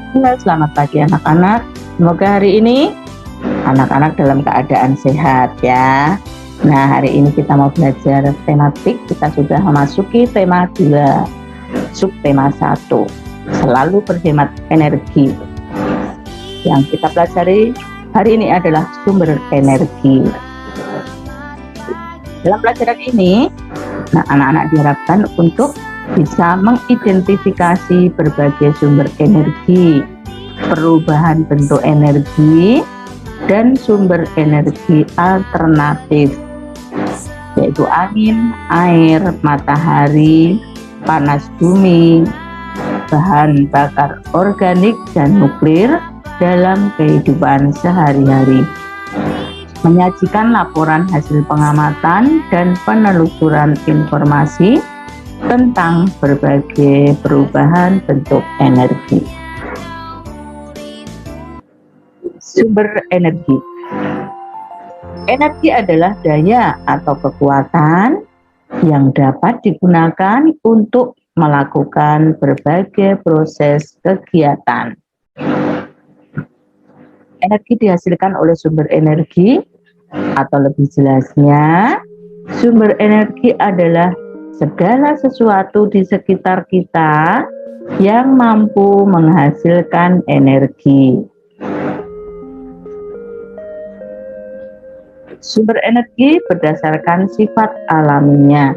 Halo, selamat pagi anak-anak. Semoga hari ini anak-anak dalam keadaan sehat ya. Nah, hari ini kita mau belajar tematik. Kita sudah memasuki tema 2, subtema 1. Selalu berhemat energi. Yang kita pelajari hari ini adalah sumber energi. Dalam pelajaran ini, anak-anak diharapkan untuk bisa mengidentifikasi berbagai sumber energi, perubahan bentuk energi, dan sumber energi alternatif, yaitu angin, air, matahari, panas bumi, bahan bakar organik, dan nuklir dalam kehidupan sehari-hari. Menyajikan laporan hasil pengamatan dan penelusuran informasi tentang berbagai perubahan bentuk energi. Sumber energi. Energi adalah daya atau kekuatan yang dapat digunakan untuk melakukan berbagai proses kegiatan. Energi dihasilkan oleh sumber energi, atau lebih jelasnya, sumber energi adalah segala sesuatu di sekitar kita yang mampu menghasilkan energi. Sumber energi berdasarkan sifat alaminya.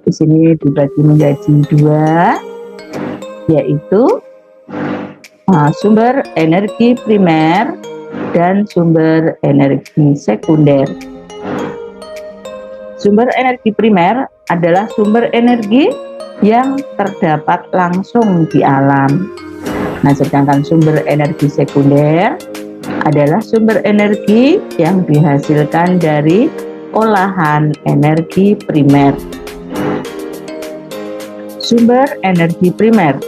Di sini dibagi menjadi 2, yaitu sumber energi primer dan sumber energi sekunder. Sumber energi primer adalah sumber energi yang terdapat langsung di alam. Nah, sedangkan sumber energi sekunder adalah sumber energi yang dihasilkan dari olahan energi primer. Sumber energi primer.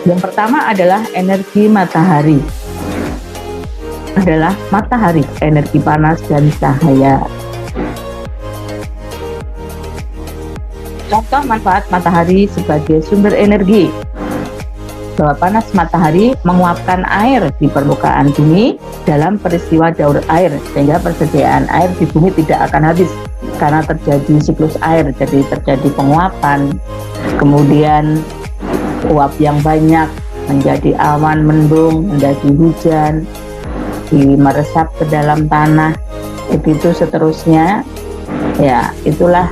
Yang pertama adalah energi matahari. Adalah matahari, energi panas dan cahaya. Contoh manfaat matahari sebagai sumber energi. Bahwa panas matahari menguapkan air di permukaan bumi dalam peristiwa daur air, sehingga persediaan air di bumi tidak akan habis karena terjadi siklus air, jadi terjadi penguapan. Kemudian uap yang banyak menjadi awan mendung, menjadi hujan, meresap ke dalam tanah, begitu seterusnya. Ya, itulah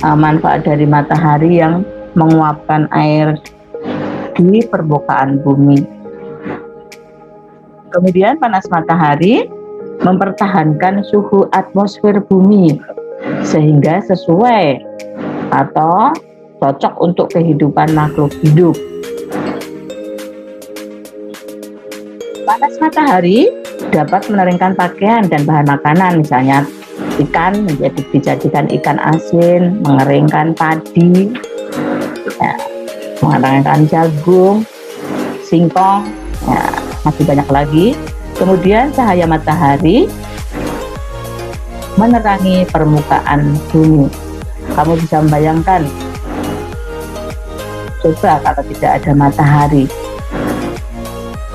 manfaat dari matahari yang menguapkan air di permukaan bumi. Kemudian panas matahari mempertahankan suhu atmosfer bumi sehingga sesuai atau cocok untuk kehidupan makhluk hidup. Panas matahari dapat mengeringkan pakaian dan bahan makanan, misalnya ikan dijadikan ikan asin, mengeringkan padi, ya, mengeringkan jagung, singkong, ya, masih banyak lagi. Kemudian cahaya matahari menerangi permukaan bumi. Kamu bisa membayangkan, coba kalau tidak ada matahari,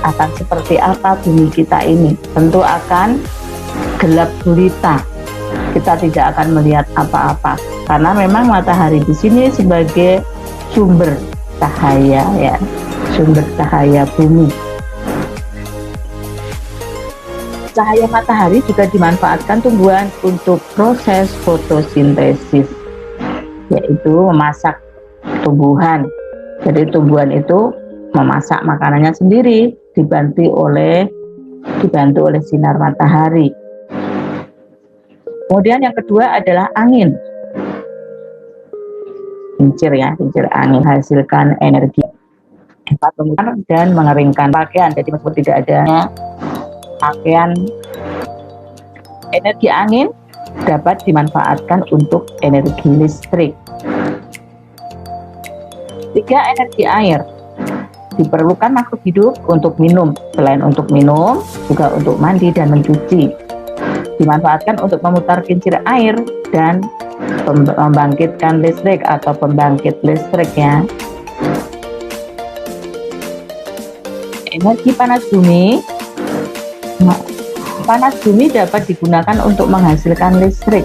akan seperti apa bumi kita ini? Tentu akan gelap gulita. Kita tidak akan melihat apa-apa karena memang matahari di sini sebagai sumber cahaya, ya, sumber cahaya bumi. Cahaya matahari juga dimanfaatkan tumbuhan untuk proses fotosintesis, yaitu memasak tumbuhan. Jadi tumbuhan itu memasak makanannya sendiri, dibantu oleh sinar matahari. Kemudian yang kedua adalah angin. Kincir angin hasilkan energi dapat memutar dan mengeringkan pakaian. Jadi meskipun tidak adanya pakaian, energi angin dapat dimanfaatkan untuk energi listrik. 3, energi air. Diperlukan makhluk hidup untuk minum. Selain untuk minum, juga untuk mandi dan mencuci. Dimanfaatkan untuk memutar kincir air dan membangkitkan listrik atau pembangkit listrik, ya. Energi panas bumi. Panas bumi dapat digunakan untuk menghasilkan listrik.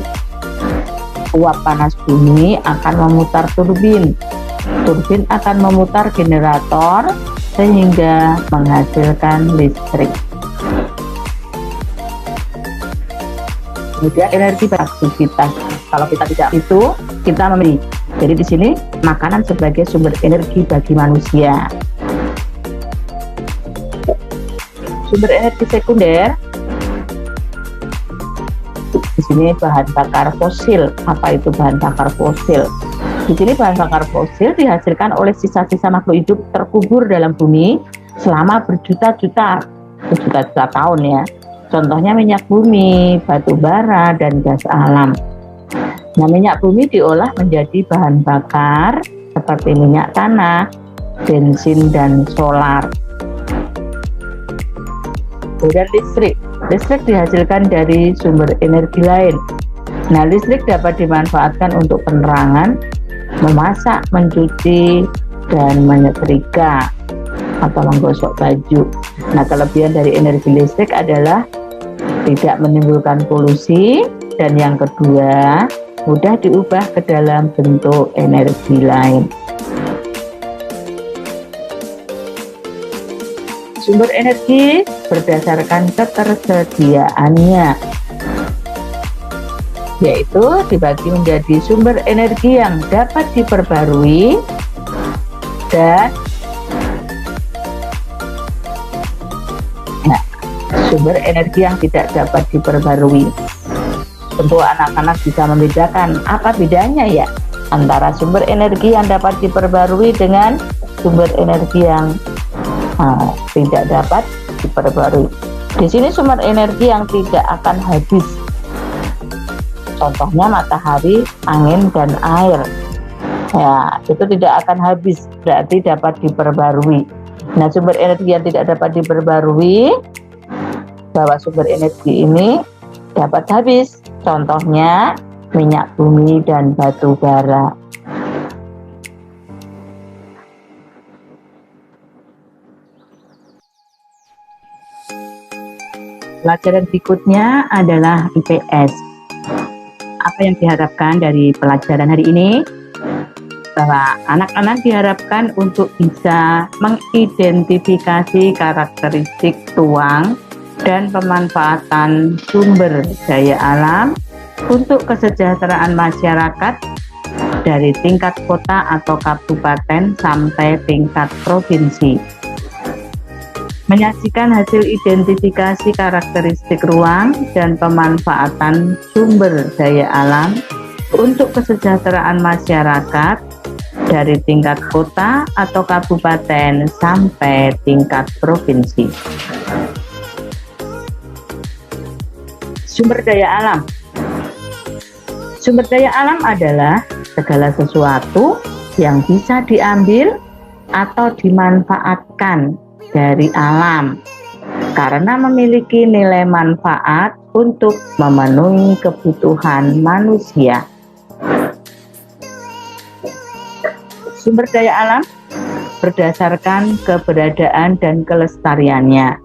Uap panas bumi akan memutar turbin. Turbin akan memutar generator sehingga menghasilkan listrik. Kemudian energi beraktivitas. Kalau kita tidak itu, kita memberi. Jadi di sini makanan sebagai sumber energi bagi manusia. Sumber energi sekunder. Di sini bahan bakar fosil. Apa itu bahan bakar fosil? Di sini bahan bakar fosil dihasilkan oleh sisa-sisa makhluk hidup terkubur dalam bumi selama berjuta-juta tahun ya. Contohnya minyak bumi, batu bara, dan gas alam. Nah, minyak bumi diolah menjadi bahan bakar seperti minyak tanah, bensin, dan solar. Kemudian listrik. Listrik dihasilkan dari sumber energi lain. Nah, listrik dapat dimanfaatkan untuk penerangan, memasak, mencuci, dan menyetrika atau menggosok baju. Nah, kelebihan dari energi listrik adalah tidak menimbulkan polusi, dan yang kedua, mudah diubah ke dalam bentuk energi lain. Sumber energi berdasarkan ketersediaannya, yaitu dibagi menjadi sumber energi yang dapat diperbarui dan sumber energi yang tidak dapat diperbarui. Tentu anak-anak bisa membedakan apa bedanya ya antara sumber energi yang dapat diperbarui dengan sumber energi yang tidak dapat diperbarui. Di sini sumber energi yang tidak akan habis. Contohnya matahari, angin, dan air. Ya, itu tidak akan habis, berarti dapat diperbarui. Nah, sumber energi yang tidak dapat diperbarui, bahwa sumber energi ini dapat habis. Contohnya minyak bumi dan batu bara. Pelajaran berikutnya adalah IPS. Apa yang diharapkan dari pelajaran hari ini? Bahwa anak-anak diharapkan untuk bisa mengidentifikasi karakteristik ruang dan pemanfaatan sumber daya alam untuk kesejahteraan masyarakat dari tingkat kota atau kabupaten sampai tingkat provinsi. Menyajikan hasil identifikasi karakteristik ruang dan pemanfaatan sumber daya alam untuk kesejahteraan masyarakat dari tingkat kota atau kabupaten sampai tingkat provinsi. Sumber daya alam. Sumber daya alam adalah segala sesuatu yang bisa diambil atau dimanfaatkan dari alam karena memiliki nilai manfaat untuk memenuhi kebutuhan manusia. Sumber daya alam berdasarkan keberadaan dan kelestariannya.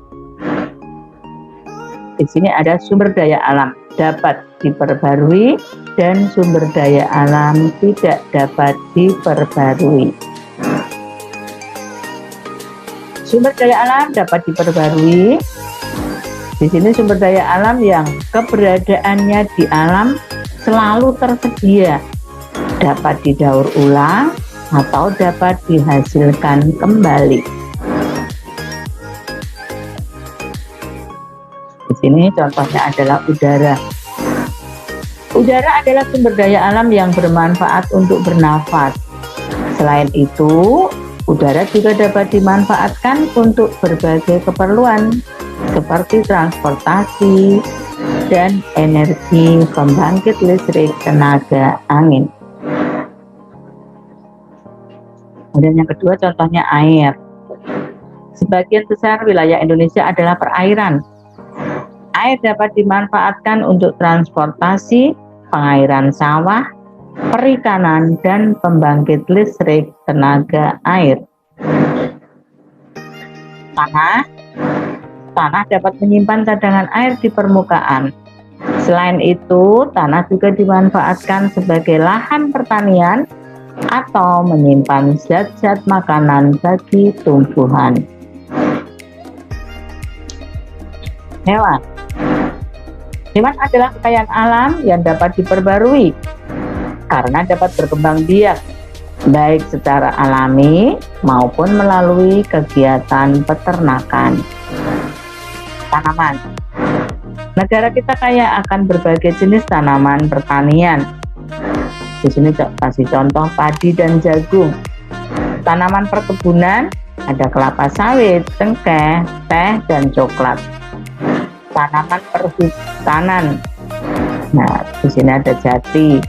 Di sini ada sumber daya alam dapat diperbarui dan sumber daya alam tidak dapat diperbarui. Sumber daya alam dapat diperbarui. Di sini sumber daya alam yang keberadaannya di alam selalu tersedia, dapat didaur ulang atau dapat dihasilkan kembali. Di sini contohnya adalah udara. Udara adalah sumber daya alam yang bermanfaat untuk bernafas. Selain itu, udara juga dapat dimanfaatkan untuk berbagai keperluan seperti transportasi dan energi pembangkit listrik tenaga angin. Kemudian yang kedua contohnya air. Sebagian besar wilayah Indonesia adalah perairan. Air dapat dimanfaatkan untuk transportasi, pengairan sawah, perikanan, dan pembangkit listrik tenaga air. Tanah. Tanah dapat menyimpan cadangan air di permukaan. Selain itu, tanah juga dimanfaatkan sebagai lahan pertanian atau menyimpan zat-zat makanan bagi tumbuhan. Hewan. Hewan adalah kekayaan alam yang dapat diperbarui karena dapat berkembang biak baik secara alami maupun melalui kegiatan peternakan. Tanaman. Negara kita kaya akan berbagai jenis tanaman pertanian. Di sini kasih contoh padi dan jagung. Tanaman perkebunan ada kelapa sawit, cengkeh, teh, dan coklat. Tanaman perhutanan. Nah, di sini ada jati.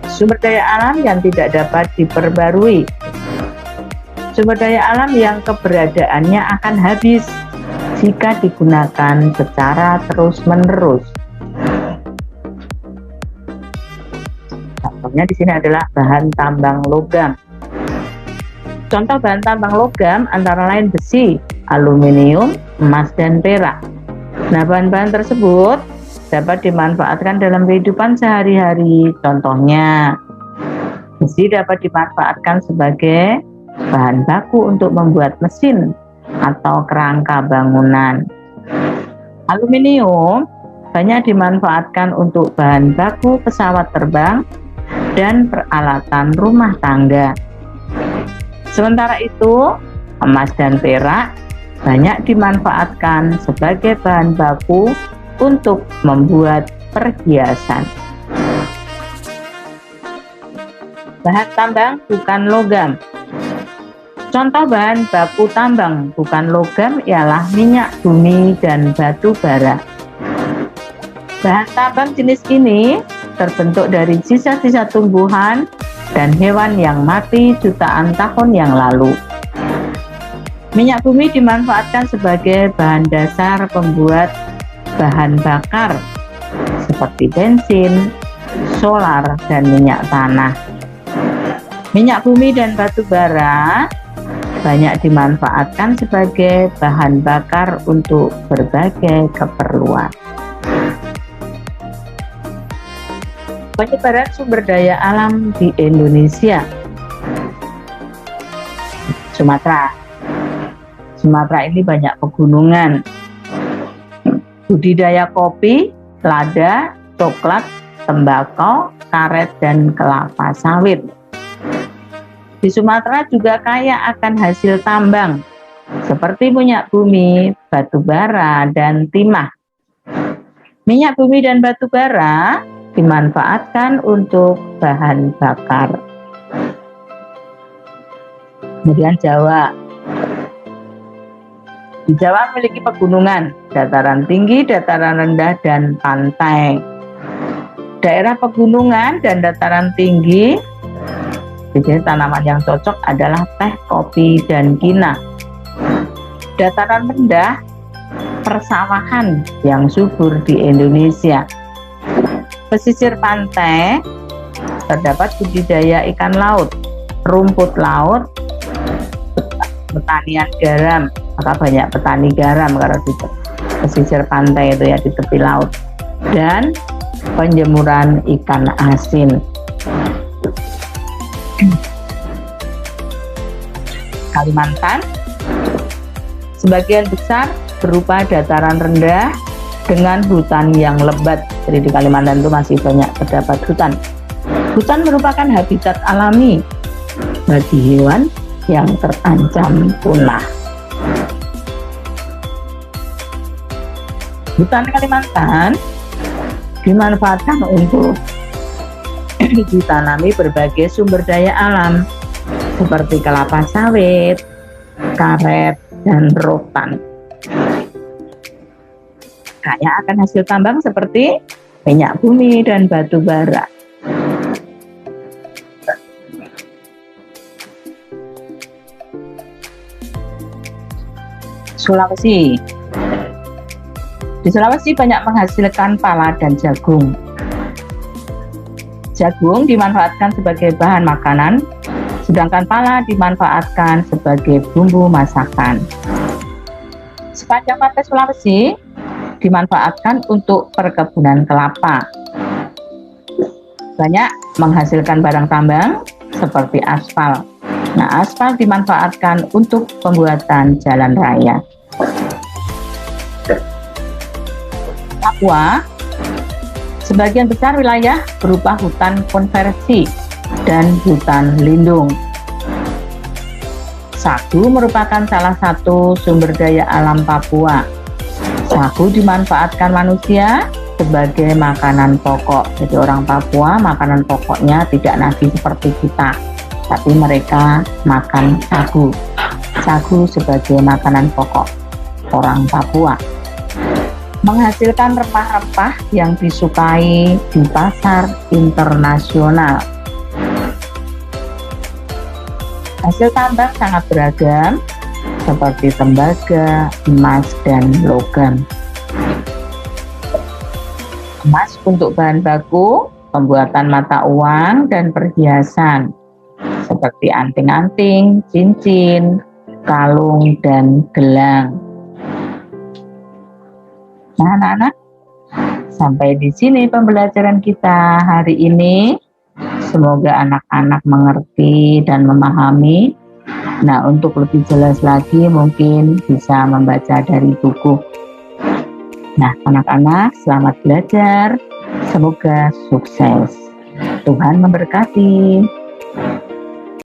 Sumber daya alam yang tidak dapat diperbarui. Sumber daya alam yang keberadaannya akan habis jika digunakan secara terus-menerus. Contohnya di sini adalah bahan tambang logam. Contoh bahan tambang logam antara lain besi, aluminium, emas, dan perak. Nah, bahan-bahan tersebut dapat dimanfaatkan dalam kehidupan sehari-hari. Contohnya, besi dapat dimanfaatkan sebagai bahan baku untuk membuat mesin atau kerangka bangunan. Aluminium banyak dimanfaatkan untuk bahan baku pesawat terbang dan peralatan rumah tangga. Sementara itu, emas dan perak banyak dimanfaatkan sebagai bahan baku untuk membuat perhiasan. Bahan tambang bukan logam. Contoh bahan baku tambang bukan logam ialah minyak bumi dan batu bara. Bahan tambang jenis ini terbentuk dari sisa-sisa tumbuhan dan hewan yang mati jutaan tahun yang lalu. Minyak bumi dimanfaatkan sebagai bahan dasar pembuat bahan bakar seperti bensin, solar, dan minyak tanah. Minyak bumi dan batu bara banyak dimanfaatkan sebagai bahan bakar untuk berbagai keperluan. Penyebaran sumber daya alam di Indonesia. Sumatera ini banyak pegunungan. Budidaya kopi, lada, coklat, tembakau, karet, dan kelapa sawit. Di Sumatera juga kaya akan hasil tambang seperti minyak bumi, batu bara, dan timah. Minyak bumi dan batu bara dimanfaatkan untuk bahan bakar. Kemudian Jawa. Di Jawa memiliki pegunungan, dataran tinggi, dataran rendah, dan pantai. Daerah pegunungan dan dataran tinggi, jadi tanaman yang cocok adalah teh, kopi, dan kina. Dataran rendah, persawahan yang subur di Indonesia. Pesisir pantai, terdapat budidaya ikan laut, rumput laut, pertanian garam, maka banyak petani garam kalau di pesisir pantai itu ya, di tepi laut, dan penjemuran ikan asin. Kalimantan sebagian besar berupa dataran rendah dengan hutan yang lebat. Jadi di Kalimantan itu masih banyak terdapat hutan. Hutan merupakan habitat alami bagi hewan yang terancam punah. Hutan Kalimantan dimanfaatkan untuk ditanami berbagai sumber daya alam seperti kelapa sawit, karet, dan rotan. Kaya akan hasil tambang seperti minyak bumi dan batu bara. Sulawesi. Di Sulawesi banyak menghasilkan pala dan jagung. Jagung dimanfaatkan sebagai bahan makanan Sedangkan pala dimanfaatkan sebagai bumbu masakan. Sepanjang pantai Sulawesi dimanfaatkan untuk perkebunan kelapa. Banyak menghasilkan barang tambang seperti aspal. Nah, aspal dimanfaatkan untuk pembuatan jalan raya. Papua, sebagian besar wilayah berupa hutan konversi dan hutan lindung. Sagu merupakan salah satu sumber daya alam Papua. Sagu dimanfaatkan manusia sebagai makanan pokok. Jadi orang Papua makanan pokoknya tidak nasi seperti kita, tapi mereka makan sagu. Sagu sebagai makanan pokok orang Papua. Menghasilkan rempah-rempah yang disukai di pasar internasional. Hasil tambang sangat beragam, seperti tembaga, emas, dan logam. Emas untuk bahan baku, pembuatan mata uang, dan perhiasan, seperti anting-anting, cincin, kalung, dan gelang. Nah, anak-anak, sampai di sini pembelajaran kita hari ini. Semoga anak-anak mengerti dan memahami. Nah, untuk lebih jelas lagi mungkin bisa membaca dari buku. Nah, anak-anak, selamat belajar. Semoga sukses. Tuhan memberkati.